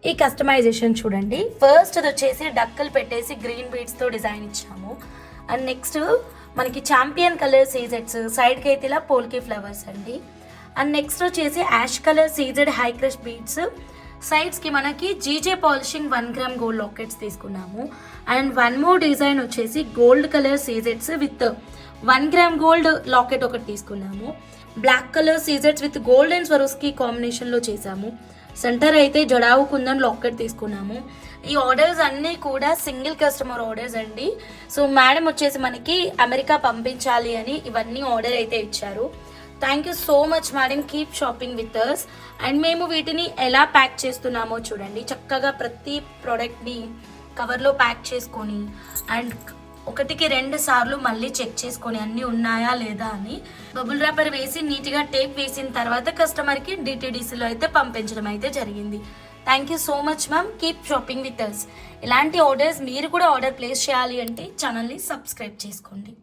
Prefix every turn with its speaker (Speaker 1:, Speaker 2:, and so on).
Speaker 1: ఈ కస్టమైజేషన్ చూడండి. ఫస్ట్ అది వచ్చేసి డక్కలు పెట్టేసి గ్రీన్ బీడ్స్తో డిజైన్ ఇచ్చాము. అండ్ నెక్స్ట్ మనకి ఛాంపియన్ కలర్ సీజెడ్స్, సైడ్కి అయితే ఇలా పోల్కి ఫ్లవర్స్ అండి. అండ్ నెక్స్ట్ వచ్చేసి ash colour CZ high crush beads, సైడ్స్కి మనకి GJ polishing 1 gram gold lockets తీసుకున్నాము. అండ్ వన్ మోర్ డిజైన్ వచ్చేసి గోల్డ్ కలర్ సీజెడ్స్ విత్ 1 గ్రామ్ గోల్డ్ లాకెట్ ఒకటి తీసుకున్నాము. బ్లాక్ కలర్ సీజెడ్స్ విత్ గోల్డ్ అండ్ స్వరోస్కి కాంబినేషన్లో చేసాము. సెంటర్ అయితే జడావు కుందన్ లాకెట్ తీసుకున్నాము. ఈ ఆర్డర్స్ అన్నీ కూడా సింగిల్ కస్టమర్ ఆర్డర్స్ అండి. సో మేడం వచ్చేసి మనకి అమెరికా పంపించాలి అని ఇవన్నీ ఆర్డర్ అయితే ఇచ్చారు. Thank you so much madam, keep shopping with us. And మేము వీటిని ఎలా ప్యాక్ చేస్తున్నామో చూడండి. చక్కగా ప్రతి ప్రోడక్ట్ని కవర్లో ప్యాక్ చేసుకొని అండ్ 1-2 సార్లు మళ్ళీ చెక్ చేసుకొని అన్నీ ఉన్నాయా లేదా అని బబుల్ ర్యాపర్ వేసి నీట్గా టేప్ వేసిన తర్వాత కస్టమర్కి డిటీడీసీలో అయితే పంపించడం అయితే జరిగింది. Thank you so much ma'am, keep shopping with us. ఇలాంటి ఆర్డర్స్ మీరు కూడా ఆర్డర్ ప్లేస్ చేయాలి అంటే ఛానల్ని సబ్స్క్రైబ్ చేసుకోండి.